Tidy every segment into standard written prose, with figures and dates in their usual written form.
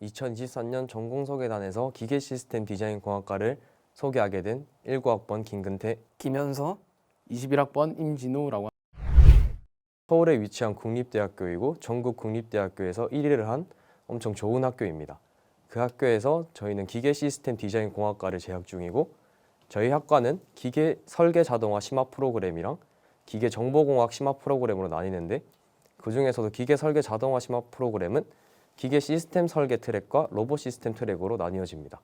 2023년 전공소개단에서 기계시스템 디자인공학과를 소개하게 된 19학번 김근태, 김현서, 21학번 임진우라고 서울에 위치한 국립대학교이고 전국 국립대학교에서 1위를 한 엄청 좋은 학교입니다. 그 학교에서 저희는 기계시스템 디자인공학과를 재학 중이고 저희 학과는 기계 설계 자동화 심화 프로그램이랑 기계 정보공학 심화 프로그램으로 나뉘는데 그 중에서도 기계 설계 자동화 심화 프로그램은 기계 시스템 설계 트랙과 로봇 시스템 트랙으로 나뉘어집니다.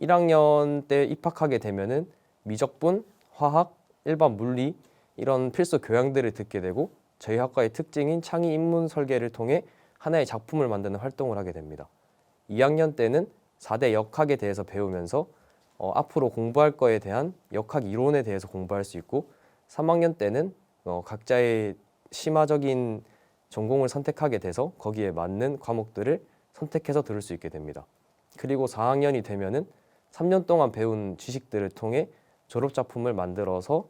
1학년 때 입학하게 되면은 미적분, 화학, 일반 물리 이런 필수 교양들을 듣게 되고 저희 학과의 특징인 창의 인문 설계를 통해 하나의 작품을 만드는 활동을 하게 됩니다. 2학년 때는 4대 역학에 대해서 배우면서 앞으로 공부할 거에 대한 역학 이론에 대해서 공부할 수 있고 3학년 때는 각자의 심화적인 전공을 선택하게 돼서 거기에 맞는 과목들을 선택해서 들을 수 있게 됩니다. 그리고 4학년이 되면은 3년 동안 배운 지식들을 통해 졸업작품을 만들어서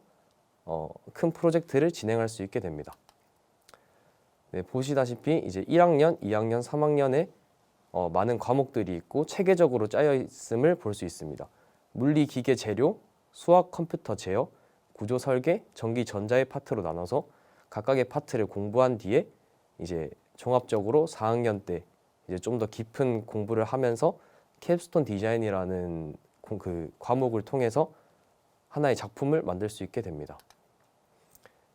큰 프로젝트를 진행할 수 있게 됩니다. 네, 보시다시피 이제 1학년, 2학년, 3학년에 많은 과목들이 있고 체계적으로 짜여 있음을 볼 수 있습니다. 물리, 기계, 재료, 수학, 컴퓨터, 제어, 구조 설계, 전기, 전자의 파트로 나눠서 각각의 파트를 공부한 뒤에 이제 종합적으로 4학년 때 이제 좀 더 깊은 공부를 하면서 캡스톤 디자인이라는 그 과목을 통해서 하나의 작품을 만들 수 있게 됩니다.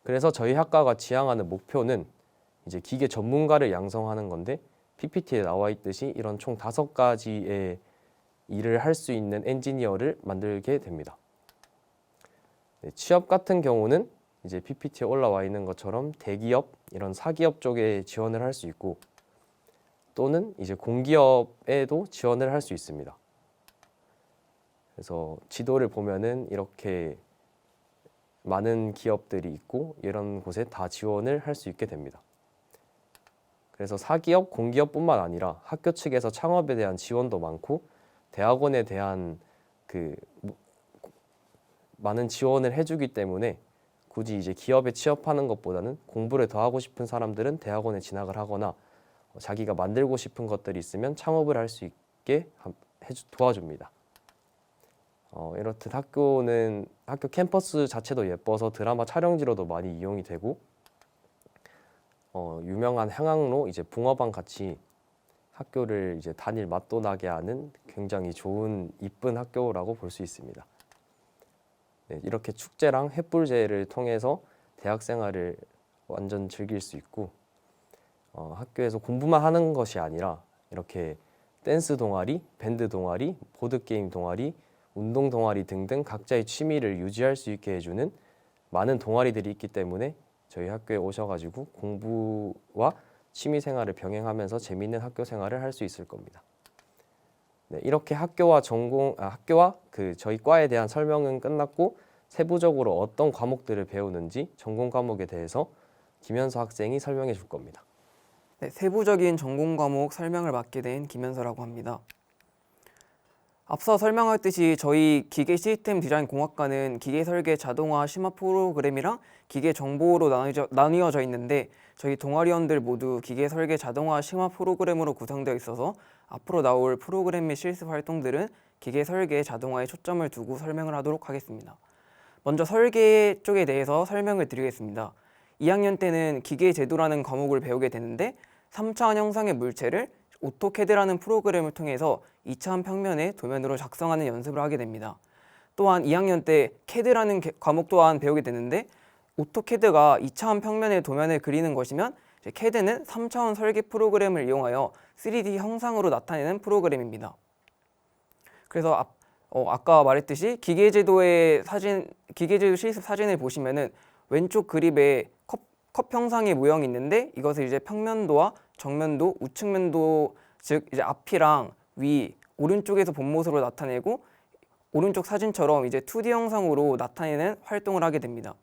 그래서 저희 학과가 지향하는 목표는 이제 기계 전문가를 양성하는 건데 PPT에 나와 있듯이 이런 총 5가지의 일을 할 수 있는 엔지니어를 만들게 됩니다. 네, 취업 같은 경우는 이제 PPT에 올라와 있는 것처럼 대기업, 이런 사기업 쪽에 지원을 할 수 있고 또는 이제 공기업에도 지원을 할 수 있습니다. 그래서 지도를 보면은 이렇게 많은 기업들이 있고 이런 곳에 다 지원을 할 수 있게 됩니다. 그래서 사기업, 공기업뿐만 아니라 학교 측에서 창업에 대한 지원도 많고 대학원에 대한 그 많은 지원을 해주기 때문에 굳이 이제 기업에 취업하는 것보다는 공부를 더 하고 싶은 사람들은 대학원에 진학을 하거나 자기가 만들고 싶은 것들이 있으면 창업을 할 수 있게 도와줍니다. 이렇듯 학교 캠퍼스 자체도 예뻐서 드라마 촬영지로도 많이 이용이 되고 유명한 향학로 이제 붕어방 같이 학교를 이제 단일 맛도 나게 하는 굉장히 좋은 이쁜 학교라고 볼 수 있습니다. 네, 이렇게 축제랑 횃불제를 통해서 대학 생활을 완전 즐길 수 있고 학교에서 공부만 하는 것이 아니라 이렇게 댄스 동아리, 밴드 동아리, 보드게임 동아리, 운동 동아리 등등 각자의 취미를 유지할 수 있게 해주는 많은 동아리들이 있기 때문에 저희 학교에 오셔가지고 공부와 취미 생활을 병행하면서 재미있는 학교 생활을 할 수 있을 겁니다. 네, 이렇게 학교와 저희 과에 대한 설명은 끝났고 세부적으로 어떤 과목들을 배우는지 전공 과목에 대해서 김현서 학생이 설명해 줄 겁니다. 네, 세부적인 전공 과목 설명을 맡게 된 김현서라고 합니다. 앞서 설명했듯이 저희 기계 시스템 디자인 공학과는 기계 설계 자동화 심화 프로그램이랑 기계 정보로 나뉘어져 있는데 저희 동아리원들 모두 기계 설계 자동화 심화 프로그램으로 구성되어 있어서 앞으로 나올 프로그램 및 실습 활동들은 기계 설계 자동화에 초점을 두고 설명을 하도록 하겠습니다. 먼저 설계 쪽에 대해서 설명을 드리겠습니다. 2학년 때는 기계 제도라는 과목을 배우게 되는데 3차원 형상의 물체를 오토캐드라는 프로그램을 통해서 2차원 평면의 도면으로 작성하는 연습을 하게 됩니다. 또한 2학년 때 캐드라는 과목 또한 배우게 되는데 오토캐드가 2차원 평면의 도면을 그리는 것이면 캐드는 3차원 설계 프로그램을 이용하여 3D 형상으로 나타내는 프로그램입니다. 그래서 아까 말했듯이 기계제도 실습 사진을 보시면은 왼쪽 그립에 컵 형상의 모형이 있는데 이것을 이제 평면도와 정면도, 우측면도 즉 이제 앞이랑 위, 오른쪽에서 본 모습으로 나타내고 오른쪽 사진처럼 이제 2D 형상으로 나타내는 활동을 하게 됩니다.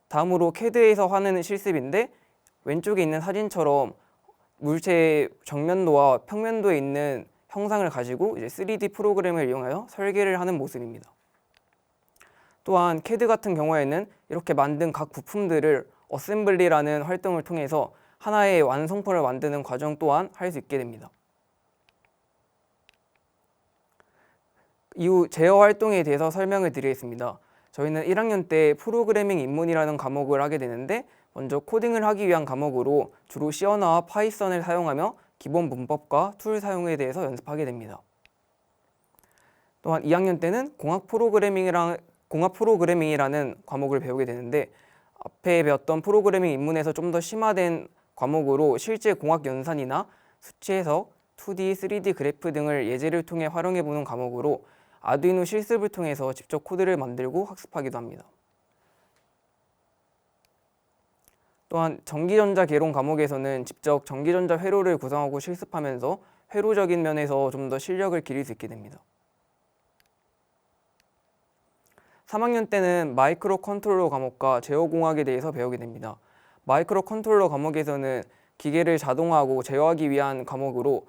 다음으로 캐드에서 하는 실습인데 왼쪽에 있는 사진처럼 물체의 정면도와 평면도에 있는 형상을 가지고 이제 3D 프로그램을 이용하여 설계를 하는 모습입니다. 또한 캐드 같은 경우에는 이렇게 만든 각 부품들을 어셈블리라는 활동을 통해서 하나의 완성품을 만드는 과정 또한 할 수 있게 됩니다. 이후 제어 활동에 대해서 설명을 드리겠습니다. 저희는 1학년 때 프로그래밍 입문이라는 과목을 하게 되는데 먼저 코딩을 하기 위한 과목으로 주로 C언어와 파이썬을 사용하며 기본 문법과 툴 사용에 대해서 연습하게 됩니다. 또한 2학년 때는 공학 프로그래밍이라는 과목을 배우게 되는데 앞에 배웠던 프로그래밍 입문에서 좀 더 심화된 과목으로 실제 공학 연산이나 수치 해석, 2D, 3D 그래프 등을 예제를 통해 활용해보는 과목으로 아두이노 실습을 통해서 직접 코드를 만들고 학습하기도 합니다. 또한 전기전자 개론 과목에서는 직접 전기전자 회로를 구성하고 실습하면서 회로적인 면에서 좀 더 실력을 기를 수 있게 됩니다. 3학년 때는 마이크로 컨트롤러 과목과 제어공학에 대해서 배우게 됩니다. 마이크로 컨트롤러 과목에서는 기계를 자동화하고 제어하기 위한 과목으로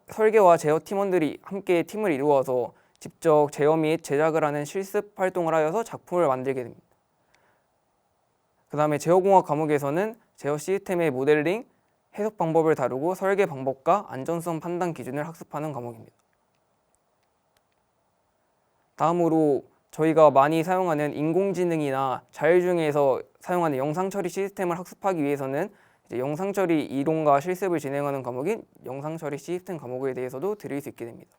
설계와 제어 팀원들이 함께 팀을 이루어서 직접 제어 및 제작을 하는 실습 활동을 하여서 작품을 만들게 됩니다. 그 다음에 제어공학 과목에서는 제어 시스템의 모델링, 해석 방법을 다루고 설계 방법과 안전성 판단 기준을 학습하는 과목입니다. 다음으로 저희가 많이 사용하는 인공지능이나 자율주행에서 사용하는 영상처리 시스템을 학습하기 위해서는 이제 영상처리 이론과 실습을 진행하는 과목인 영상처리 시스템 과목에 대해서도 들을 수 있게 됩니다.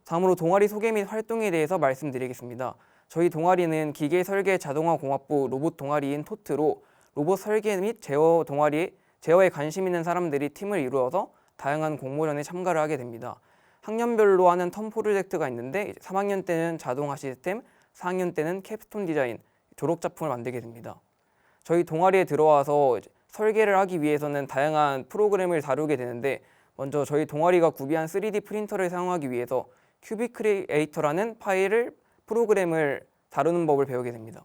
다음으로 동아리 소개 및 활동에 대해서 말씀드리겠습니다. 저희 동아리는 기계 설계 자동화 공학부 로봇 동아리인 토트로 로봇 설계 및 제어에 관심 있는 사람들이 팀을 이루어서 다양한 공모전에 참가를 하게 됩니다. 학년별로 하는 텀 프로젝트가 있는데 3학년 때는 자동화 시스템, 4학년 때는 캡스톤 디자인, 졸업작품을 만들게 됩니다. 저희 동아리에 들어와서 설계를 하기 위해서는 다양한 프로그램을 다루게 되는데 먼저 저희 동아리가 구비한 3D 프린터를 사용하기 위해서 큐빅 크리에이터라는 프로그램을 다루는 법을 배우게 됩니다.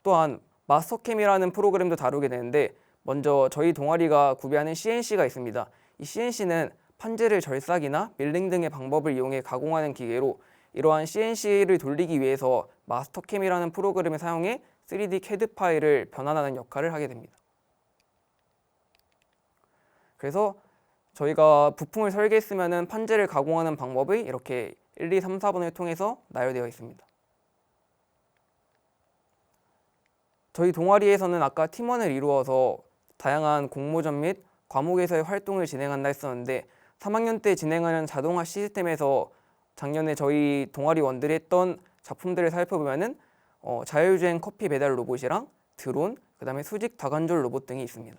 또한 마스터캠이라는 프로그램도 다루게 되는데 먼저 저희 동아리가 구비하는 CNC가 있습니다. 이 CNC는 판재를 절삭이나 밀링 등의 방법을 이용해 가공하는 기계로 이러한 CNC를 돌리기 위해서 마스터캠이라는 프로그램을 사용해 3D CAD 파일을 변환하는 역할을 하게 됩니다. 그래서 저희가 부품을 설계했으면 판재를 가공하는 방법이 이렇게 1, 2, 3, 4번을 통해서 나열되어 있습니다. 저희 동아리에서는 아까 팀원을 이루어서 다양한 공모전 및 과목에서의 활동을 진행한다 했었는데 3학년 때 진행하는 자동화 시스템에서 작년에 저희 동아리원들이 했던 작품들을 살펴보면은 자율주행 커피 배달 로봇이랑 드론, 그 다음에 수직 다관절 로봇 등이 있습니다.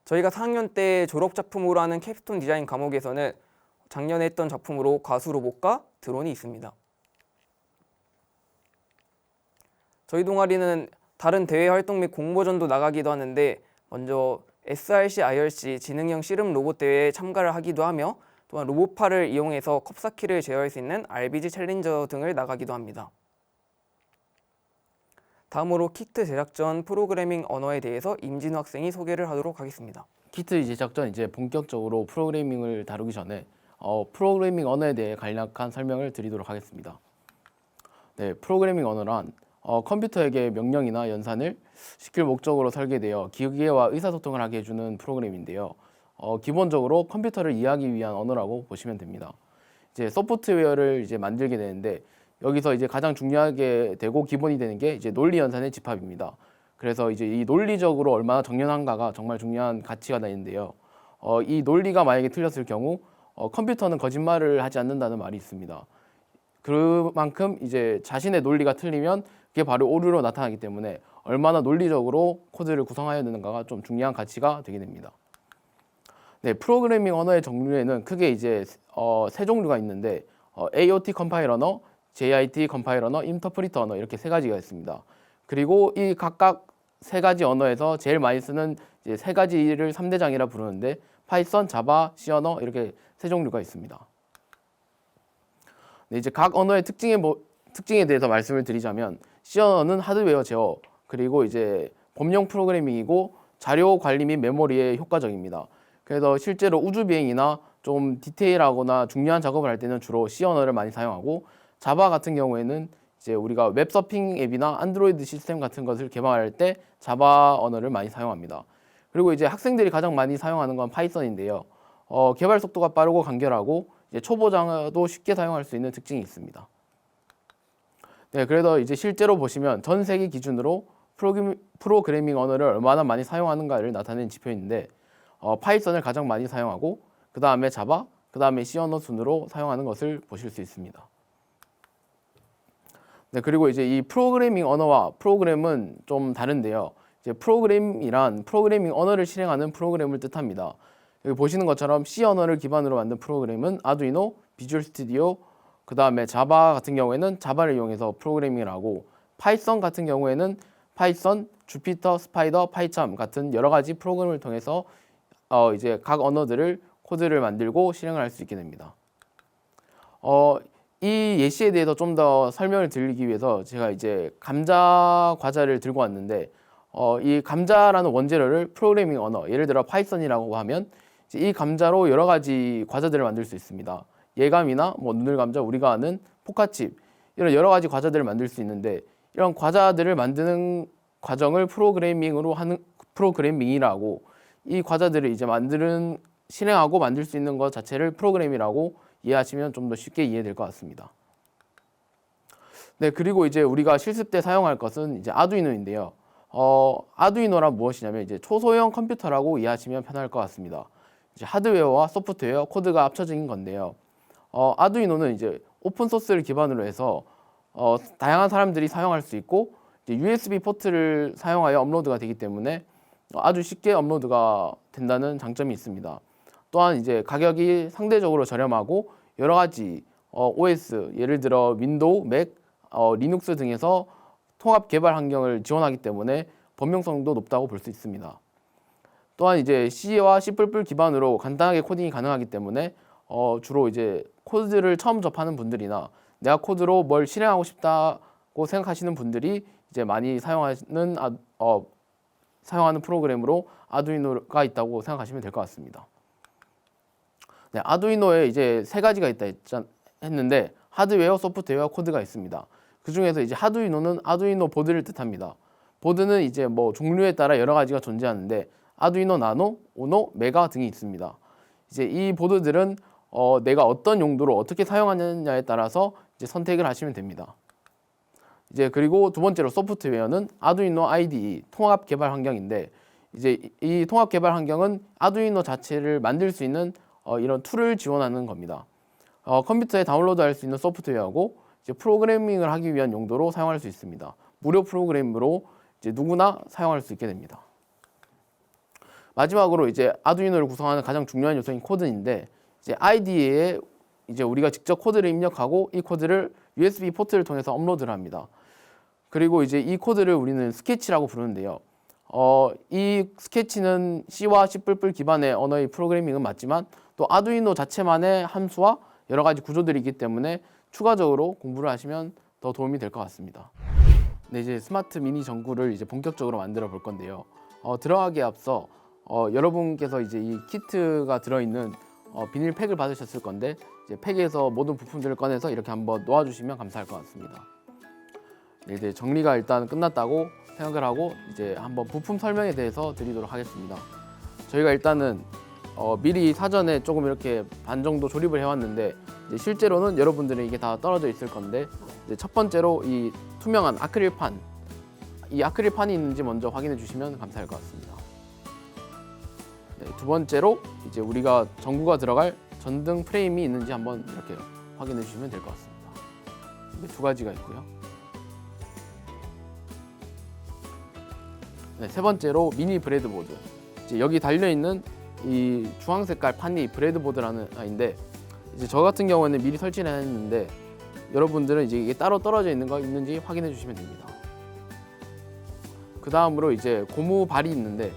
저희가 4학년 때 졸업작품으로 하는 캡스톤 디자인 과목에서는 작년에 했던 작품으로 가수 로봇과 드론이 있습니다. 저희 동아리는 다른 대회 활동 및 공모전도 나가기도 하는데 먼저 SRC, IRC 지능형 씨름 로봇 대회에 참가를 하기도 하며 또한 로봇팔을 이용해서 컵쌓기를 제어할 수 있는 RBG 챌린저 등을 나가기도 합니다. 다음으로 키트 제작 전 프로그래밍 언어에 대해서 임진우 학생이 소개를 하도록 하겠습니다. 키트 제작 전 이제 본격적으로 프로그래밍을 다루기 전에 프로그래밍 언어에 대해 간략한 설명을 드리도록 하겠습니다. 네, 프로그래밍 언어란 컴퓨터에게 명령이나 연산을 시킬 목적으로 설계되어 기계와 의사소통을 하게 해주는 프로그램인데요. 기본적으로 컴퓨터를 이해하기 위한 언어라고 보시면 됩니다. 이제 소프트웨어를 이제 만들게 되는데 여기서 이제 가장 중요하게 되고 기본이 되는 게 이제 논리 연산의 집합입니다. 그래서 이제 이 논리적으로 얼마나 정연한가가 정말 중요한 가치가 있는데요. 이 논리가 만약에 틀렸을 경우 컴퓨터는 거짓말을 하지 않는다는 말이 있습니다. 그만큼 이제 자신의 논리가 틀리면 그게 바로 오류로 나타나기 때문에 얼마나 논리적으로 코드를 구성해야 되는가가 좀 중요한 가치가 되게 됩니다. 네, 프로그래밍 언어의 종류에는 크게 이제 세 종류가 있는데 AOT 컴파일 언어, JIT 컴파일 언어, 인터프리터 언어 이렇게 세 가지가 있습니다. 그리고 이 각각 세 가지 언어에서 제일 많이 쓰는 이제 세 가지를 3대장이라 부르는데 파이썬, 자바, C 언어 이렇게 세 종류가 있습니다. 네, 이제 각 언어의 특징에 대해서 말씀을 드리자면 C 언어는 하드웨어 제어 그리고 이제 범용 프로그래밍이고 자료 관리 및 메모리에 효과적입니다. 그래서 실제로 우주 비행이나 좀 디테일하거나 중요한 작업을 할 때는 주로 C 언어를 많이 사용하고 자바 같은 경우에는 이제 우리가 웹 서핑 앱이나 안드로이드 시스템 같은 것을 개발할 때 자바 언어를 많이 사용합니다. 그리고 이제 학생들이 가장 많이 사용하는 건 파이썬인데요. 개발 속도가 빠르고 간결하고 이제 초보자도 쉽게 사용할 수 있는 특징이 있습니다. 네, 그래서 이제 실제로 보시면 전 세계 기준으로 프로그래밍 언어를 얼마나 많이 사용하는가를 나타내는 지표인데 파이썬을 가장 많이 사용하고 그 다음에 자바, 그 다음에 C 언어 순으로 사용하는 것을 보실 수 있습니다. 네, 그리고 이제 이 프로그래밍 언어와 프로그램은 좀 다른데요. 이제 프로그램이란 프로그래밍 언어를 실행하는 프로그램을 뜻합니다. 여기 보시는 것처럼 C 언어를 기반으로 만든 프로그램은 아두이노, 비주얼 스튜디오, 그 다음에 자바 같은 경우에는 자바를 이용해서 프로그래밍을 하고 파이썬 같은 경우에는 파이썬, 주피터, 스파이더, 파이참 같은 여러 가지 프로그램을 통해서 이제 각 언어들을 코드를 만들고 실행을 할 수 있게 됩니다. 이 예시에 대해서 좀 더 설명을 드리기 위해서 제가 이제 감자 과자를 들고 왔는데 이 감자라는 원재료를 프로그래밍 언어, 예를 들어 파이썬이라고 하면 이제 이 감자로 여러 가지 과자들을 만들 수 있습니다. 예감이나 뭐 누들감자, 우리가 아는 포카칩 이런 여러 가지 과자들을 만들 수 있는데 이런 과자들을 만드는 과정을 프로그래밍이라고 이 과자들을 이제 실행하고 만들 수 있는 것 자체를 프로그램이라고 이해하시면 좀 더 쉽게 이해될 것 같습니다. 네, 그리고 이제 우리가 실습 때 사용할 것은 이제 아두이노인데요. 아두이노란 무엇이냐면 이제 초소형 컴퓨터라고 이해하시면 편할 것 같습니다. 이제 하드웨어와 소프트웨어, 코드가 합쳐진 건데요. 아두이노는 이제 오픈 소스를 기반으로 해서 다양한 사람들이 사용할 수 있고 이제 USB 포트를 사용하여 업로드가 되기 때문에 아주 쉽게 업로드가 된다는 장점이 있습니다. 또한 이제 가격이 상대적으로 저렴하고 여러 가지 OS, 예를 들어 윈도우, 맥, 리눅스 등에서 통합 개발 환경을 지원하기 때문에 범용성도 높다고 볼 수 있습니다. 또한 이제 C와 C++ 기반으로 간단하게 코딩이 가능하기 때문에 주로 이제 코드를 처음 접하는 분들이나 내가 코드로 뭘 실행하고 싶다고 생각하시는 분들이 이제 많이 사용하는 프로그램으로 아두이노가 있다고 생각하시면 될 것 같습니다. 네, 아두이노에 이제 세 가지가 있다 했는데 하드웨어, 소프트웨어, 코드가 있습니다. 그 중에서 이제 하두이노는 아두이노 보드를 뜻합니다. 보드는 이제 뭐 종류에 따라 여러 가지가 존재하는데 아두이노 나노, 우노, 메가 등이 있습니다. 이제 이 보드들은 내가 어떤 용도로 어떻게 사용하느냐에 따라서 이제 선택을 하시면 됩니다. 이제 그리고 두 번째로 소프트웨어는 아두이노 IDE 통합 개발 환경인데 이제 이 통합 개발 환경은 아두이노 자체를 만들 수 있는 이런 툴을 지원하는 겁니다. 컴퓨터에 다운로드할 수 있는 소프트웨어고 이제 프로그래밍을 하기 위한 용도로 사용할 수 있습니다. 무료 프로그램으로 이제 누구나 사용할 수 있게 됩니다. 마지막으로 이제 아두이노를 구성하는 가장 중요한 요소인 코드인데 이제 IDE에 이제 우리가 직접 코드를 입력하고 이 코드를 USB 포트를 통해서 업로드를 합니다. 그리고 이제 이 코드를 우리는 스케치라고 부르는데요. 이 스케치는 C와 C++ 기반의 언어의 프로그래밍은 맞지만 또 아두이노 자체만의 함수와 여러 가지 구조들이 있기 때문에 추가적으로 공부를 하시면 더 도움이 될 것 같습니다. 네, 이제 스마트 미니 전구를 이제 본격적으로 만들어 볼 건데요. 들어가기에 앞서 여러분께서 이제 이 키트가 들어있는 비닐팩을 받으셨을 건데 이제 팩에서 모든 부품들을 꺼내서 이렇게 한번 놓아주시면 감사할 것 같습니다. 네, 이제 정리가 일단 끝났다고 생각을 하고 이제 한번 부품 설명에 대해서 드리도록 하겠습니다. 저희가 일단은 미리 사전에 조금 이렇게 반 정도 조립을 해왔는데 이제 실제로는 여러분들은 이게 다 떨어져 있을 건데 이제 첫 번째로 이 투명한 아크릴판, 이 아크릴판이 있는지 먼저 확인해 주시면 감사할 것 같습니다. 네, 두 번째로 이제 우리가 전구가 들어갈 전등 프레임이 있는지 한번 이렇게 확인해 주시면 될 것 같습니다. 이게 두 가지가 있고요. 네, 세 번째로 미니 브레드보드. 이제 여기 달려 있는 이 주황 색깔 판이 브레드보드라는 아인데 이제 저 같은 경우에는 미리 설치를 했는데 여러분들은 이제 이게 따로 떨어져 있는 거 있는지 확인해 주시면 됩니다. 그 다음으로 이제 고무발이 있는데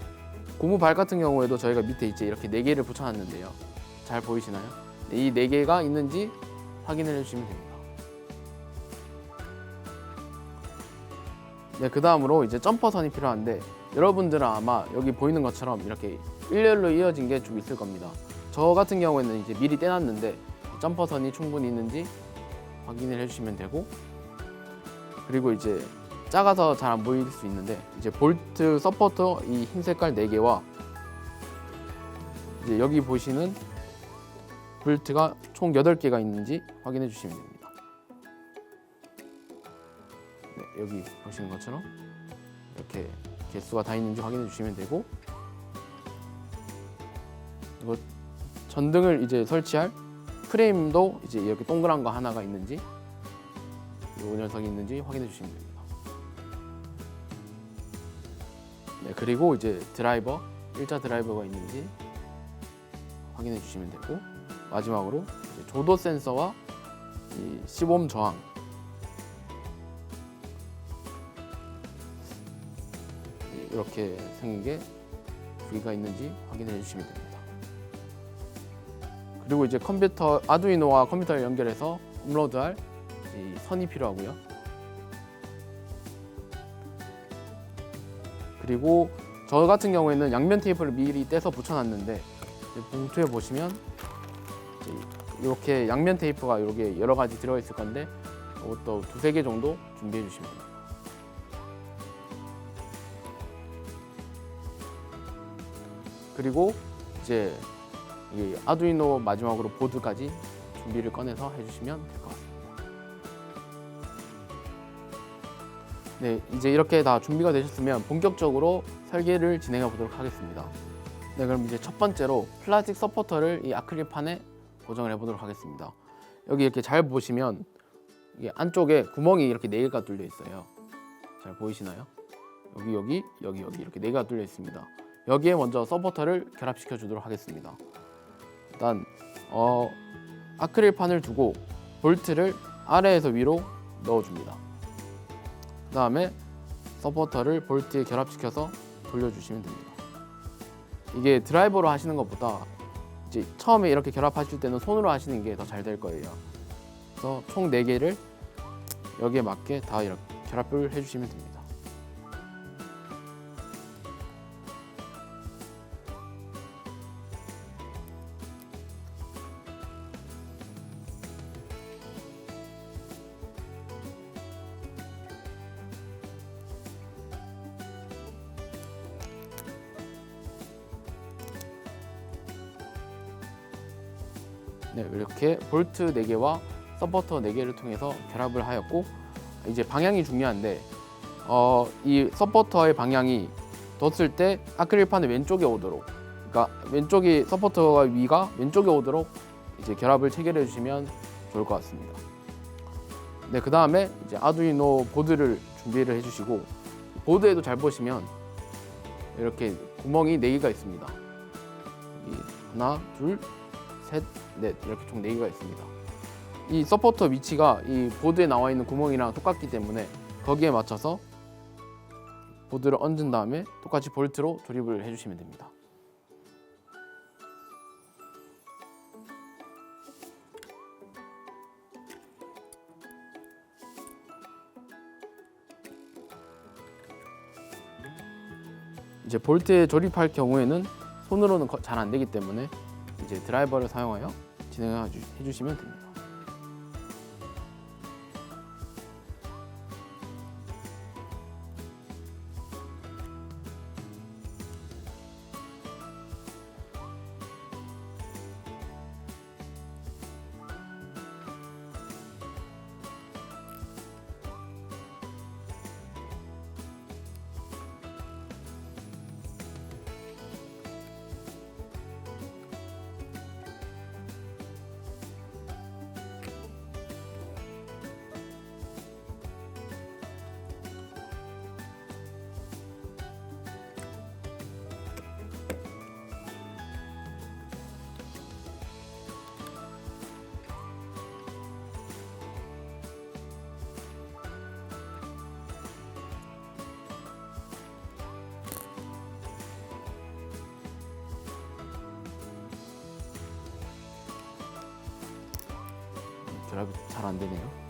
고무발 같은 경우에도 저희가 밑에 이제 이렇게 4개를 붙여놨는데요. 잘 보이시나요? 이 4개가 있는지 확인을 해주시면 됩니다. 네, 그 다음으로 이제 점퍼선이 필요한데 여러분들은 아마 여기 보이는 것처럼 이렇게 일렬로 이어진 게 좀 있을 겁니다. 저 같은 경우에는 이제 미리 떼놨는데 점퍼선이 충분히 있는지 확인을 해주시면 되고 그리고 이제 작아서 잘 안 보일 수 있는데 이제 볼트 서포터 이 흰 색깔 4개와 이제 여기 보시는 볼트가 총 8개가 있는지 확인해 주시면 됩니다. 네, 여기 보시는 것처럼 이렇게 개수가 다 있는지 확인해 주시면 되고, 이거 전등을 이제 설치할 프레임도 이제 이렇게 동그란 거 하나가 있는지, 이 녀석이 있는지 확인해 주시면 됩니다. 네, 그리고 이제 드라이버, 일자 드라이버가 있는지 확인해 주시면 되고, 마지막으로 이제 조도 센서와 이 시범 저항, 이렇게 생긴 게 2개가 있는지 확인해 주시면 됩니다. 그리고 이제 컴퓨터 아두이노와 컴퓨터를 연결해서 업로드할 이 선이 필요하고요. 그리고 저 같은 경우에는 양면 테이프를 미리 떼서 붙여놨는데, 봉투에 보시면 이렇게 양면 테이프가 이렇게 여러 가지 들어있을 건데, 이것도 2-3개 정도 준비해 주시면 됩니다. 그리고 이제 이 아두이노 마지막으로 보드까지 준비를 꺼내서 해주시면 될 것 같습니다. 네, 이제 이렇게 다 준비가 되셨으면 본격적으로 설계를 진행해 보도록 하겠습니다. 네, 그럼 이제 첫 번째로 플라스틱 서포터를 이 아크릴판에 고정을 해보도록 하겠습니다. 여기 이렇게 잘 보시면 이게 안쪽에 구멍이 이렇게 4개가 뚫려 있어요. 잘 보이시나요? 여기 이렇게 4개가 뚫려 있습니다. 여기에 먼저 서포터를 결합시켜 주도록 하겠습니다. 일단 아크릴판을 두고 볼트를 아래에서 위로 넣어줍니다. 그 다음에 서포터를 볼트에 결합시켜서 돌려주시면 됩니다. 이게 드라이버로 하시는 것보다 이제 처음에 이렇게 결합하실 때는 손으로 하시는 게 더 잘 될 거예요. 그래서 총 4개를 여기에 맞게 다 이렇게 결합을 해주시면 됩니다. 네, 이렇게 볼트 4개와 서포터 4개를 통해서 결합을 하였고, 이제 방향이 중요한데 이 서포터의 방향이 뒀을 때 아크릴판의 왼쪽에 오도록, 그러니까 왼쪽이 서포터가 위가 왼쪽에 오도록 이제 결합을 체결해 주시면 좋을 것 같습니다. 네, 그 다음에 이제 아두이노 보드를 준비를 해주시고, 보드에도 잘 보시면 이렇게 구멍이 4개가 있습니다. 여기 하나, 둘, 셋, 넷, 이렇게 총 4개가 있습니다. 이 서포터 위치가 이 보드에 나와 있는 구멍이랑 똑같기 때문에 거기에 맞춰서 보드를 얹은 다음에 똑같이 볼트로 조립을 해주시면 됩니다. 이제 볼트에 조립할 경우에는 손으로는 잘 안 되기 때문에 이제 드라이버를 사용하여 진행해 주시면 됩니다. 드라이브 잘 안 되네요.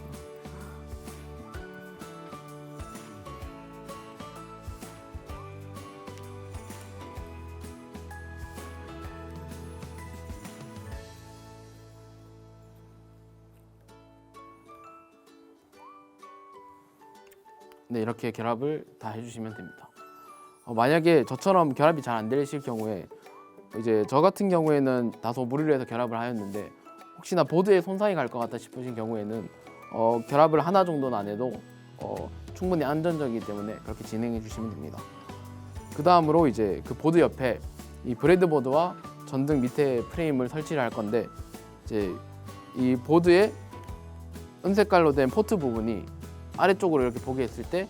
네, 이렇게 결합을 다 해주시면 됩니다. 만약에 저처럼 결합이 잘 안 되실 경우에 이제 저 같은 경우에는 다소 무리를 해서 결합을 하였는데 혹시나 보드에 손상이 갈 것 같다 싶으신 경우에는 결합을 하나 정도는 안 해도 충분히 안전적이기 때문에 그렇게 진행해 주시면 됩니다. 그 다음으로 이제 그 보드 옆에 이 브레드보드와 전등 밑에 프레임을 설치를 할 건데 이제 이 보드의 은색깔로 된 포트 부분이 아래쪽으로 이렇게 보게 했을 때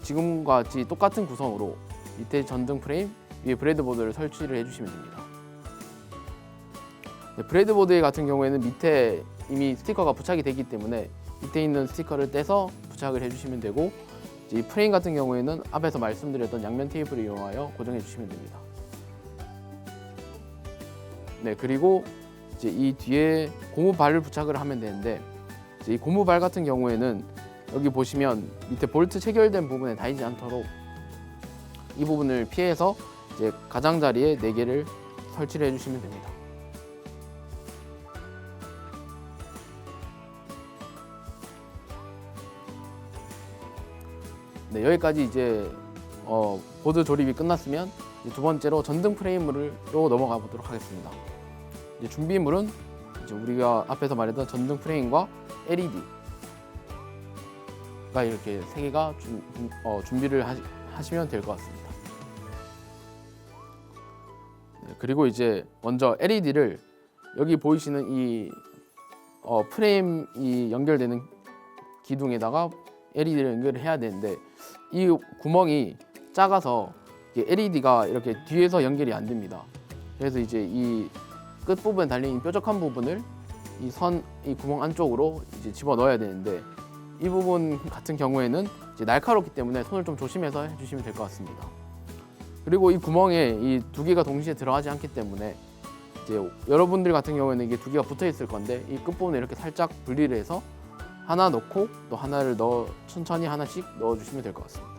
지금과 같이 똑같은 구성으로 밑에 전등 프레임, 위에 브레드보드를 설치를 해주시면 됩니다. 네, 브레드보드 같은 경우에는 밑에 이미 스티커가 부착이 되기 때문에 밑에 있는 스티커를 떼서 부착을 해주시면 되고 이제 이 프레임 같은 경우에는 앞에서 말씀드렸던 양면 테이프를 이용하여 고정해 주시면 됩니다. 네, 그리고 이제 이 뒤에 고무발을 부착을 하면 되는데 이제 이 고무발 같은 경우에는 여기 보시면 밑에 볼트 체결된 부분에 닿이지 않도록 이 부분을 피해서 이제 가장자리에 4개를 설치를 해주시면 됩니다. 네, 여기까지 이제 보드 조립이 끝났으면 이제 두 번째로 전등 프레임으로 넘어가 보도록 하겠습니다. 이제 준비물은 이제 우리가 앞에서 말했던 전등 프레임과 LED가 이렇게 3개가 준비를 하시면 될 것 같습니다. 네, 그리고 이제 먼저 LED를 여기 보이시는 이 프레임이 연결되는 기둥에다가 LED를 연결을 해야 되는데 이 구멍이 작아서 LED가 이렇게 뒤에서 연결이 안 됩니다. 그래서 이제 이 끝부분에 달린 뾰족한 부분을 이 구멍 안쪽으로 이제 집어 넣어야 되는데 이 부분 같은 경우에는 이제 날카롭기 때문에 손을 좀 조심해서 해주시면 될 것 같습니다. 그리고 이 구멍에 이 2개가 동시에 들어가지 않기 때문에 이제 여러분들 같은 경우에는 이게 2개가 붙어 있을 건데 이 끝부분에 이렇게 살짝 분리를 해서 하나 넣고 또 하나를 천천히 하나씩 넣어주시면 될 것 같습니다.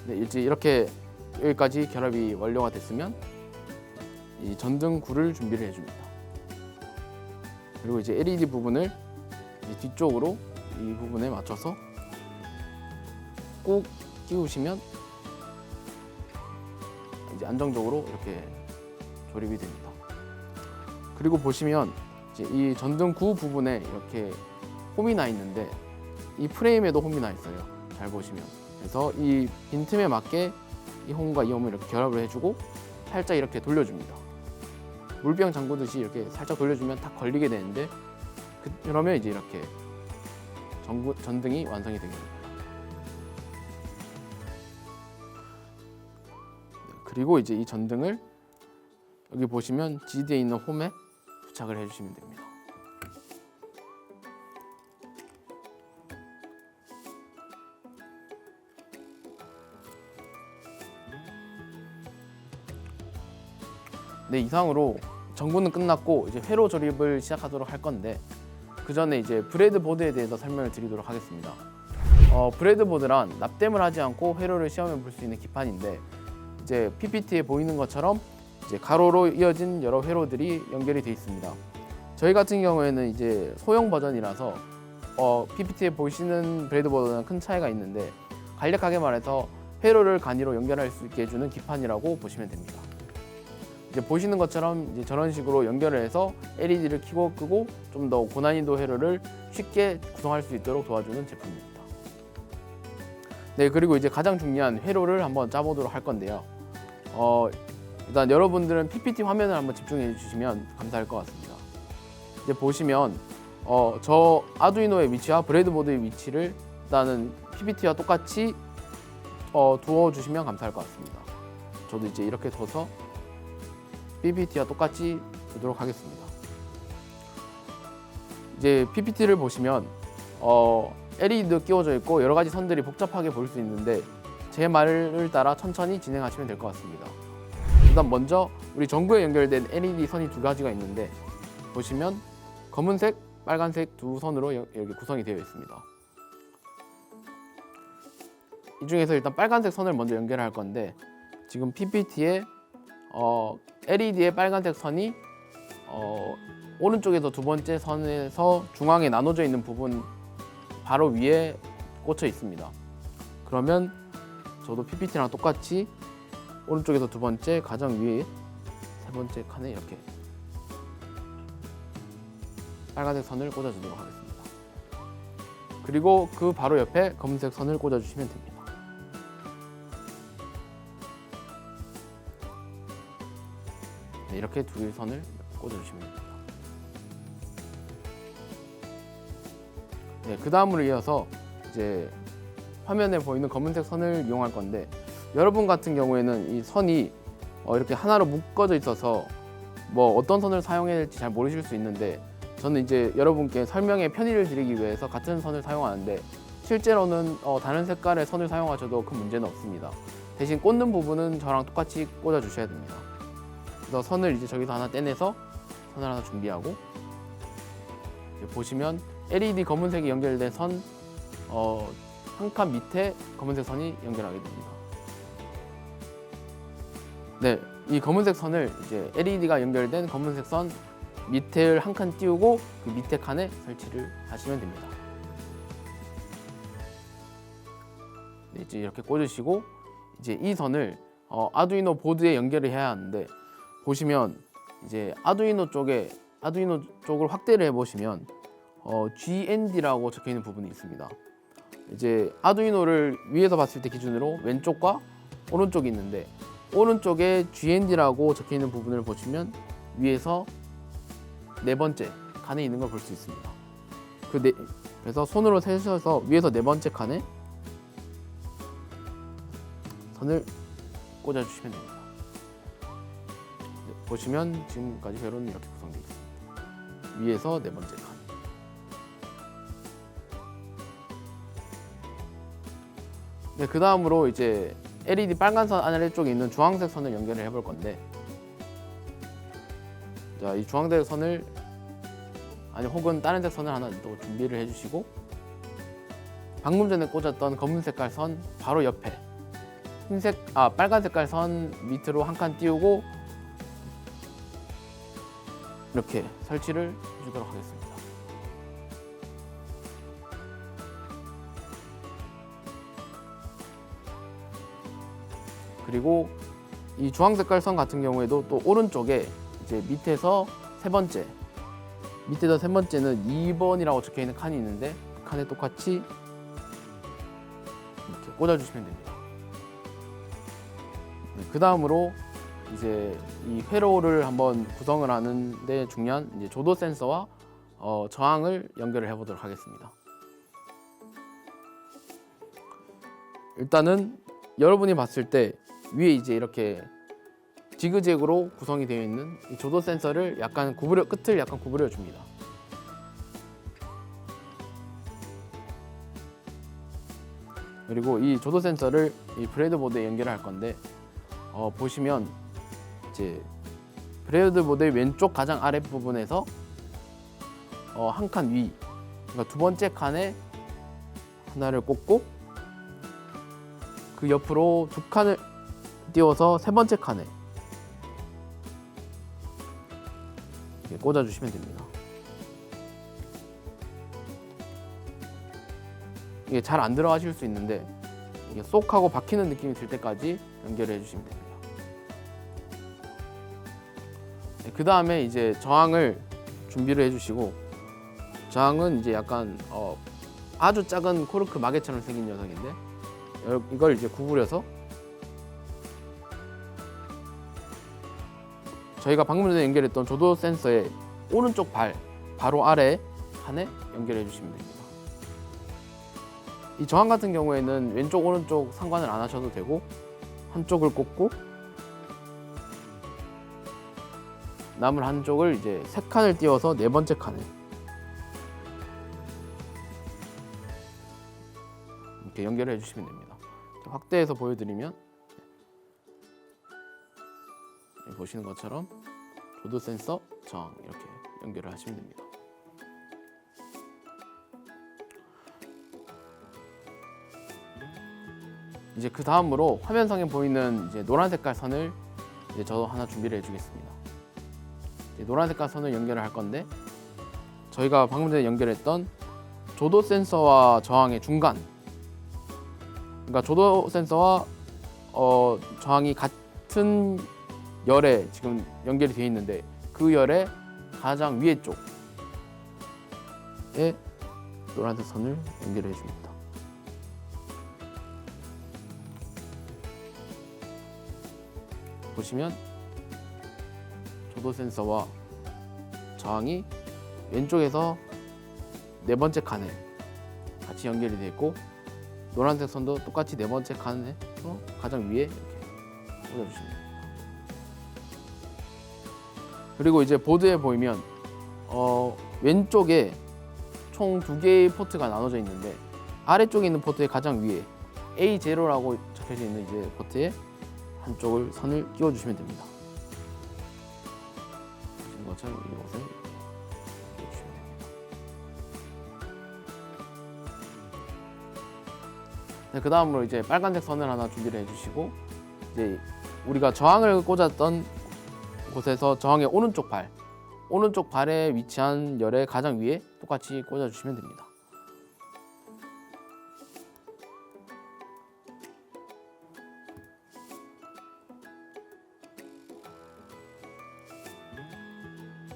네, 이제 이렇게 여기까지 결합이 완료가 됐으면 이 전등구를 준비를 해줍니다. 그리고 이제 LED 부분을 이제 뒤쪽으로 이 부분에 맞춰서 꼭 끼우시면 이제 안정적으로 이렇게 조립이 됩니다. 그리고 보시면 이제 이 전등구 부분에 이렇게 홈이 나 있는데 이 프레임에도 홈이 나 있어요. 잘 보시면. 그래서 이 빈틈에 맞게 이 홈과 이 홈을 이렇게 결합을 해주고 살짝 이렇게 돌려줍니다. 물병 잠그듯이 이렇게 살짝 돌려주면 딱 걸리게 되는데 그러면 이제 이렇게 전등이 완성이 됩니다. 그리고 이제 이 전등을 여기 보시면 지드에 있는 홈에 부착을 해주시면 됩니다. 네, 이상으로 전구는 끝났고 이제 회로 조립을 시작하도록 할 건데 그 전에 이제 브레드보드에 대해서 설명을 드리도록 하겠습니다. 브레드보드란 납땜을 하지 않고 회로를 시험해 볼 수 있는 기판인데 이제 PPT에 보이는 것처럼 이제 가로로 이어진 여러 회로들이 연결이 되어 있습니다. 저희 같은 경우에는 이제 소형 버전이라서 PPT에 보시는 브레드보드는 큰 차이가 있는데 간략하게 말해서 회로를 간이로 연결할 수 있게 해주는 기판이라고 보시면 됩니다. 이제 보시는 것처럼 이제 저런 식으로 연결을 해서 LED를 켜고 끄고 좀 더 고난이도 회로를 쉽게 구성할 수 있도록 도와주는 제품입니다. 네, 그리고 이제 가장 중요한 회로를 한번 짜보도록 할 건데요. 일단 여러분들은 PPT 화면을 한번 집중해 주시면 감사할 것 같습니다. 이제 보시면 저 아두이노의 위치와 브레드보드의 위치를 일단은 PPT와 똑같이 두어 주시면 감사할 것 같습니다. 저도 이제 이렇게 둬서 PPT와 똑같이 두도록 하겠습니다. 이제 PPT를 보시면 LED도 끼워져 있고 여러 가지 선들이 복잡하게 보일 수 있는데 제 말을 따라 천천히 진행하시면 될 것 같습니다. 일단 먼저 우리 전구에 연결된 LED 선이 2가지가 있는데 보시면 검은색, 빨간색 2선으로 여기 구성이 되어 있습니다. 이 중에서 일단 빨간색 선을 먼저 연결할 건데 지금 PPT에 LED의 빨간색 선이 오른쪽에서 두 번째 선에서 중앙에 나눠져 있는 부분 바로 위에 꽂혀 있습니다. 그러면 저도 PPT랑 똑같이 오른쪽에서 두 번째 가장 위에 세 번째 칸에 이렇게 빨간색 선을 꽂아주도록 하겠습니다. 그리고 그 바로 옆에 검은색 선을 꽂아주시면 됩니다. 네, 이렇게 두 개의 선을 꽂아주시면 됩니다. 네, 그 다음으로 이어서 이제 화면에 보이는 검은색 선을 이용할 건데, 여러분 같은 경우에는 이 선이 이렇게 하나로 묶어져 있어서 뭐 어떤 선을 사용해야 될지 잘 모르실 수 있는데, 저는 이제 여러분께 설명에 편의를 드리기 위해서 같은 선을 사용하는데, 실제로는 다른 색깔의 선을 사용하셔도 큰 문제는 없습니다. 대신 꽂는 부분은 저랑 똑같이 꽂아 주셔야 됩니다. 그래서 선을 이제 저기서 하나 떼내서 선을 하나 준비하고, 보시면 LED 검은색이 연결된 선 한 칸 밑에 검은색 선이 연결하게 됩니다. 네, 이 검은색 선을 이제 LED가 연결된 검은색 선 밑을 한 칸 띄우고 그 밑에 칸에 설치를 하시면 됩니다. 네, 이제 이렇게 꽂으시고, 이제 이 선을 아두이노 보드에 연결을 해야 하는데, 보시면 이제 아두이노 쪽을 확대를 해보시면 GND라고 적혀 있는 부분이 있습니다. 이제 아두이노를 위에서 봤을 때 기준으로 왼쪽과 오른쪽이 있는데, 오른쪽에 GND라고 적혀 있는 부분을 보시면 위에서 네 번째 칸에 있는 걸 볼 수 있습니다. 그래서 손으로 세셔서 위에서 네 번째 칸에 선을 꽂아 주시면 됩니다. 보시면 지금까지 회로는 이렇게 구성되어 있습니다. 위에서 네 번째 칸. 네, 그 다음으로 이제 LED 빨간 선 아래쪽에 있는 주황색 선을 연결을 해볼 건데, 자, 이 주황색 선을 혹은 다른 색 선을 하나 또 준비를 해주시고, 방금 전에 꽂았던 검은 색깔 선 바로 옆에 빨간 색깔 선 밑으로 한 칸 띄우고 이렇게 설치를 해주도록 하겠습니다. 그리고 이 주황 색깔 선 같은 경우에도 또 오른쪽에 이제 밑에서 세 번째는 2번이라고 적혀 있는 칸이 있는데, 그 칸에 똑같이 이렇게 꽂아주시면 됩니다. 네, 그 다음으로 이제 이 회로를 한번 구성을 하는데 중요한 이제 조도 센서와 저항을 연결을 해보도록 하겠습니다. 일단은 여러분이 봤을 때 위에 이제 이렇게 지그재그로 구성이 되어 있는 이 조도 센서를 끝을 약간 구부려 줍니다. 그리고 이 조도 센서를 이 브레드보드에 연결할 건데, 보시면 이제 브레드보드의 왼쪽 가장 아랫 부분에서 한 칸 위, 그러니까 두 번째 칸에 하나를 꽂고, 그 옆으로 두 칸을 띄워서 세 번째 칸에 꽂아주시면 됩니다. 이게 잘 안 들어가실 수 있는데, 이게 쏙 하고 박히는 느낌이 들 때까지 연결해 주시면 됩니다. 네, 그 다음에 이제 저항을 준비를 해주시고, 저항은 이제 약간 아주 작은 코르크 마개처럼 생긴 녀석인데, 이걸 이제 구부려서 저희가 방금 전에 연결했던 조도 센서의 오른쪽 바로 아래 칸에 연결해 주시면 됩니다. 이 저항 같은 경우에는 왼쪽 오른쪽 상관을 안 하셔도 되고, 한쪽을 꽂고 남은 한쪽을 이제 세 칸을 띄워서 네 번째 칸에 이렇게 연결해 주시면 됩니다. 확대해서 보여드리면 보시는 것처럼 조도 센서, 저항 이렇게 연결을 하시면 됩니다. 이제 그 다음으로 화면상에 보이는 이제 노란 색깔 선을 이제 저도 하나 준비를 해주겠습니다. 이제 노란색깔 선을 연결을 할 건데 저희가 방금 전에 연결했던 조도 센서와 저항의 중간, 그러니까 조도 센서와 저항이 같은 열에 지금 연결이 되어 있는데 그 열의 가장 위에 쪽에 노란색 선을 연결해 줍니다. 보시면 조도 센서와 저항이 왼쪽에서 네 번째 칸에 같이 연결이 되어 있고 노란색 선도 똑같이 네 번째 칸에서 가장 위에 이렇게 꽂아주시면 됩니다. 그리고 이제 보드에 보이면 왼쪽에 총 2개의 포트가 나눠져 있는데 아래쪽에 있는 포트의 가장 위에 A0라고 적혀져 있는 이제 포트에 한쪽을 선을 끼워 주시면 됩니다. 보시는 것처럼 이것을 끼워 주시면 됩니다. 네, 그 다음으로 이제 빨간색 선을 하나 준비를 해주시고 이제 우리가 저항을 꽂았던 곳에서 저항의 오른쪽 발에 위치한 열의 가장 위에 똑같이 꽂아주시면 됩니다.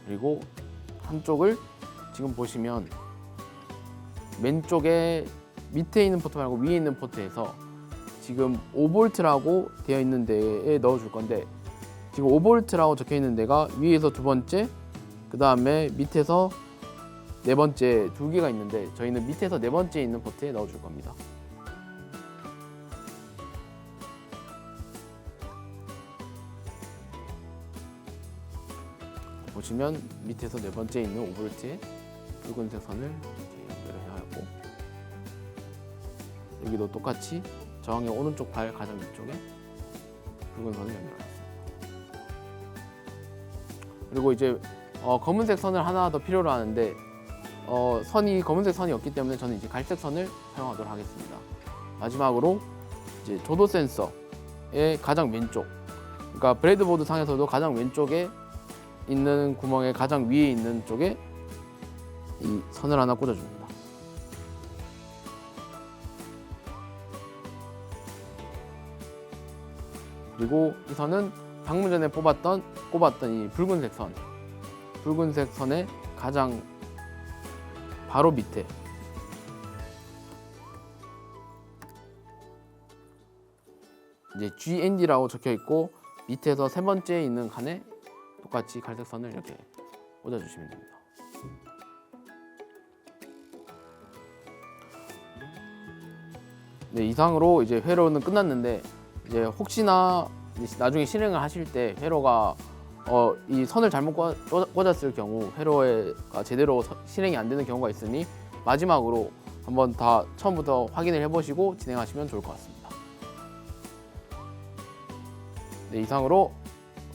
그리고 한쪽을 지금 보시면 왼쪽에 밑에 있는 포트 말고 위에 있는 포트에서 지금 5V라고 되어 있는 데에 넣어줄 건데 지금 5V라고 적혀 있는 데가 위에서 두 번째, 그 다음에 밑에서 네 번째 2개가 있는데 저희는 밑에서 네 번째 있는 포트에 넣어줄 겁니다. 보시면 밑에서 네 번째 있는 5V에 붉은색 선을 이렇게 연결을 하고 여기도 똑같이 저항의 오른쪽 발 가장 위쪽에 붉은 선을 연결하겠습니다. 그리고 이제 검은색 선을 하나 더 필요로 하는데 검은색 선이 없기 때문에 저는 이제 갈색 선을 사용하도록 하겠습니다. 마지막으로 이제 조도 센서의 가장 왼쪽, 그러니까 브레드보드 상에서도 가장 왼쪽에 있는 구멍의 가장 위에 있는 쪽에 이 선을 하나 꽂아줍니다. 그리고 이 선은 방금 전에 꼽았던 이 붉은색 선의 가장 바로 밑에 이제 GND라고 적혀 있고 밑에서 세 번째 있는 칸에 똑같이 갈색 선을 이렇게 꽂아주시면 됩니다. 네, 이상으로 이제 회로는 끝났는데 이제 혹시나 나중에 실행을 하실 때 회로가 이 선을 잘못 꽂았을 경우 회로가 제대로 실행이 안 되는 경우가 있으니 마지막으로 한번 다 처음부터 확인을 해보시고 진행하시면 좋을 것 같습니다. 네, 이상으로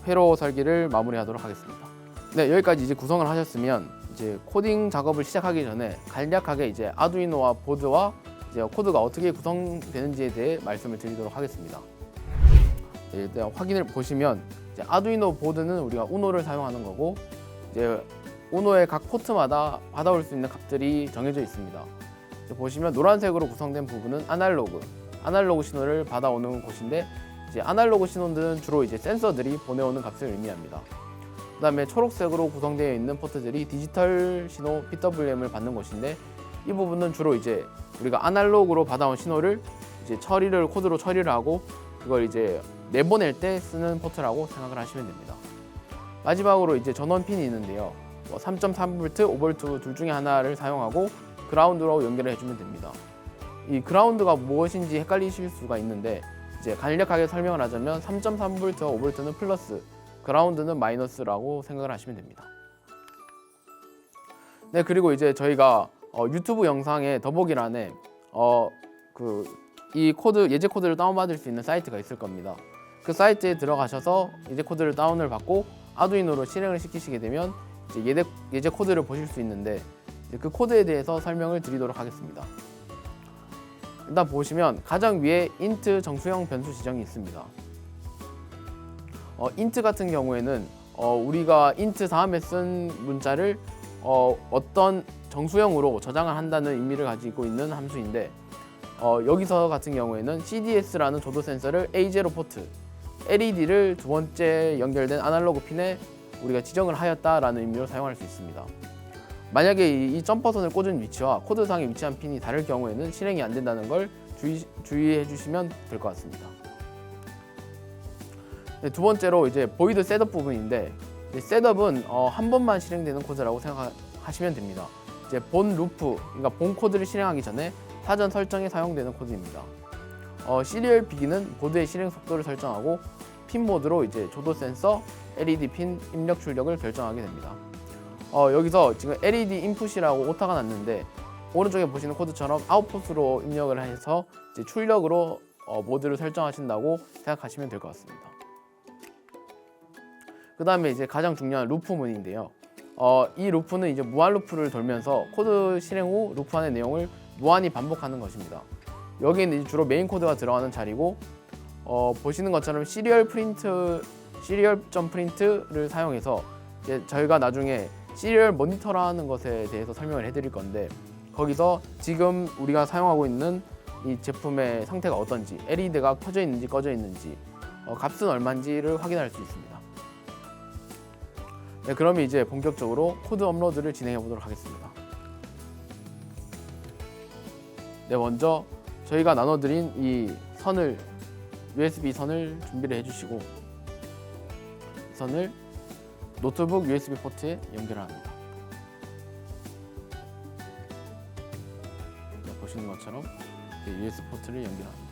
회로 설계를 마무리하도록 하겠습니다. 네, 여기까지 이제 구성을 하셨으면 이제 코딩 작업을 시작하기 전에 간략하게 이제 아두이노와 보드와 이제 코드가 어떻게 구성되는지에 대해 말씀을 드리도록 하겠습니다. 네, 일단 확인을 보시면 이제 아두이노 보드는 우리가 우노를 사용하는 거고 이제 우노의 각 포트마다 받아올 수 있는 값들이 정해져 있습니다. 이제 보시면 노란색으로 구성된 부분은 아날로그 신호를 받아오는 곳인데 이제 아날로그 신호들은 주로 이제 센서들이 보내오는 값을 의미합니다. 그다음에 초록색으로 구성되어 있는 포트들이 디지털 신호 PWM을 받는 곳인데 이 부분은 주로 이제 우리가 아날로그로 받아온 신호를 이제 코드로 처리를 하고 그걸 이제 내보낼 때 쓰는 포트라고 생각을 하시면 됩니다. 마지막으로 이제 전원 핀이 있는데요. 3.3V, 5V 둘 중에 하나를 사용하고 그라운드로 연결을 해주면 됩니다. 이 그라운드가 무엇인지 헷갈리실 수가 있는데 이제 간략하게 설명을 하자면 3.3V와 5V는 플러스, 그라운드는 마이너스라고 생각을 하시면 됩니다. 네, 그리고 이제 저희가 유튜브 영상의 더보기란에 이 코드 예제 코드를 다운받을 수 있는 사이트가 있을 겁니다. 그 사이트에 들어가셔서 예제 코드를 다운을 받고 아두이노로 실행을 시키시게 되면 이제 예제 코드를 보실 수 있는데 그 코드에 대해서 설명을 드리도록 하겠습니다. 일단 보시면 가장 위에 int 정수형 변수 지정이 있습니다. int 같은 경우에는 우리가 int 다음에 쓴 문자를 어떤 정수형으로 저장을 한다는 의미를 가지고 있는 함수인데 여기서 같은 경우에는 CDS라는 조도 센서를 A0 포트, LED를 두 번째 연결된 아날로그 핀에 우리가 지정을 하였다라는 의미로 사용할 수 있습니다. 만약에 이 점퍼선을 꽂은 위치와 코드상에 위치한 핀이 다를 경우에는 실행이 안 된다는 걸 주의해 주시면 될 것 같습니다. 네, 두 번째로 이제 보이드 셋업 부분인데, 셋업은 한 번만 실행되는 코드라고 생각하시면 됩니다. 이제 본 루프, 그러니까 본 코드를 실행하기 전에 사전 설정에 사용되는 코드입니다. 시리얼 비기는 보드의 실행 속도를 설정하고 핀 모드로 이제 조도 센서, LED 핀 입력 출력을 결정하게 됩니다. 여기서 지금 LED 인풋이라고 오타가 났는데 오른쪽에 보시는 코드처럼 아웃풋으로 입력을 해서 이제 출력으로 모드를 설정하신다고 생각하시면 될 것 같습니다. 그 다음에 이제 가장 중요한 루프문인데요. 이 루프는 이제 무한 루프를 돌면서 코드 실행 후 루프 안의 내용을 무한히 반복하는 것입니다. 여기는 주로 메인 코드가 들어가는 자리고 보시는 것처럼 시리얼.print를 사용해서 이제 저희가 나중에 시리얼 모니터라는 것에 대해서 설명을 해드릴 건데 거기서 지금 우리가 사용하고 있는 이 제품의 상태가 어떤지, LED가 켜져 있는지 꺼져 있는지, 값은 얼마인지를 확인할 수 있습니다. 네, 그러면 이제 본격적으로 코드 업로드를 진행해 보도록 하겠습니다. 네, 먼저 저희가 나눠드린 이 선을 USB 선을 준비를 해주시고 선을 노트북 USB 포트에 연결합니다. 네, 보시는 것처럼 USB 포트를 연결합니다.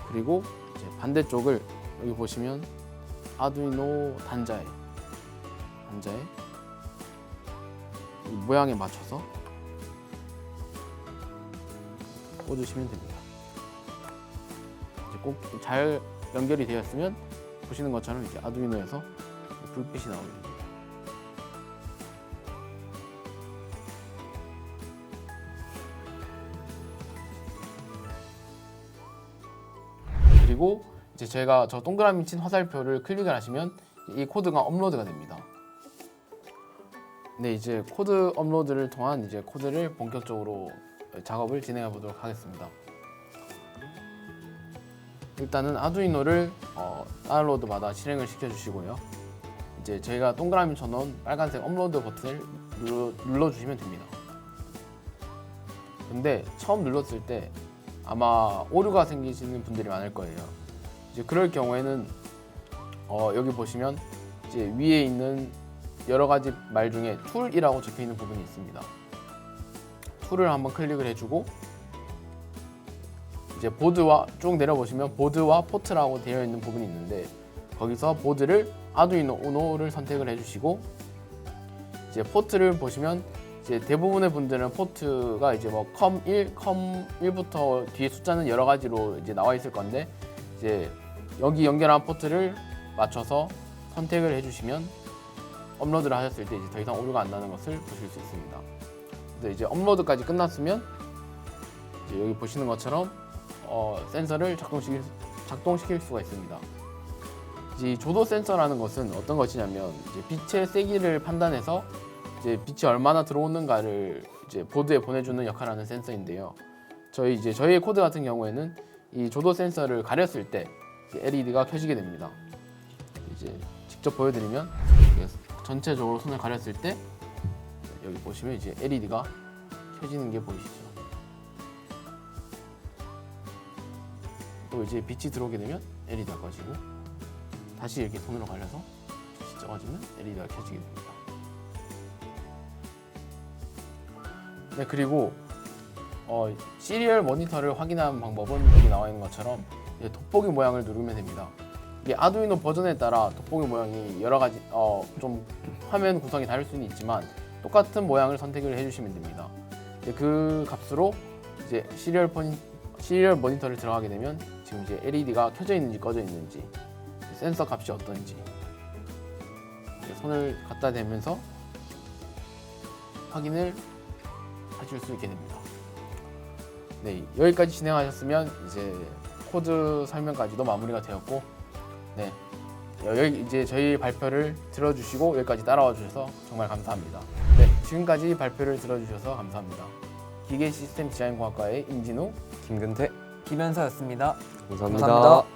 그리고 이제 반대쪽을 여기 보시면 아두이노 단자에 모양에 맞춰서 꽂으시면 됩니다. 이제 꼭 잘 연결이 되었으면 보시는 것처럼 이제 아두이노에서 불빛이 나오게 됩니다. 그리고 이제 제가 저 동그라미 친 화살표를 클릭을 하시면 이 코드가 업로드가 됩니다. 네, 이제 코드 업로드를 통한 이제 코드를 본격적으로 작업을 진행해 보도록 하겠습니다. 일단은 아두이노를 다운로드마다 실행을 시켜 주시고요. 이제 저희가 동그라미 쳐놓은 빨간색 업로드 버튼을 눌러주시면 됩니다. 근데 처음 눌렀을 때 아마 오류가 생기시는 분들이 많을 거예요. 이제 그럴 경우에는 여기 보시면 이제 위에 있는 여러 가지 말 중에 툴이라고 적혀 있는 부분이 있습니다. 툴을 한번 클릭을 해주고 이제 보드와 쭉 내려보시면 보드와 포트라고 되어 있는 부분이 있는데 거기서 보드를 아두이노 우노를 선택을 해주시고 이제 포트를 보시면 이제 대부분의 분들은 포트가 이제 뭐 COM1, COM1부터 뒤에 숫자는 여러 가지로 이제 나와 있을 건데 이제 여기 연결한 포트를 맞춰서 선택을 해주시면 업로드를 하셨을 때 이제 더 이상 오류가 안 나는 것을 보실 수 있습니다. 그래서 이제 업로드까지 끝났으면 이제 여기 보시는 것처럼 센서를 작동시킬 수가 있습니다. 이제 이 조도 센서라는 것은 어떤 것이냐면 이제 빛의 세기를 판단해서 이제 빛이 얼마나 들어오는가를 이제 보드에 보내주는 역할을 하는 센서인데요. 저희의 코드 같은 경우에는 이 조도 센서를 가렸을 때 LED가 켜지게 됩니다. 이제 직접 보여드리면 전체적으로 손을 가렸을 때 여기 보시면 이제 LED가 켜지는 게 보이시죠? 또 이제 빛이 들어오게 되면 LED가 꺼지고 다시 이렇게 손으로 가려서 빛이 꺼지면 LED가 켜지게 됩니다. 네, 그리고 시리얼 모니터를 확인하는 방법은 여기 나와 있는 것처럼 돋보기 모양을 누르면 됩니다. 이게 아두이노 버전에 따라 돋보기 모양이 여러 가지 좀 화면 구성이 다를 수는 있지만 똑같은 모양을 선택을 해주시면 됩니다. 그 값으로 이제 시리얼 모니터를 들어가게 되면 지금 이제 LED가 켜져 있는지 꺼져 있는지 센서 값이 어떤지 손을 갖다 대면서 확인을 하실 수 있게 됩니다. 네, 여기까지 진행하셨으면 이제 코드 설명까지도 마무리가 되었고 네. 여기 이제 저희 발표를 들어주시고 여기까지 따라와 주셔서 정말 감사합니다. 네, 지금까지 발표를 들어주셔서 감사합니다. 기계 시스템 디자인 공학과의 임진우, 김근태 김현서였습니다. 감사합니다. 감사합니다.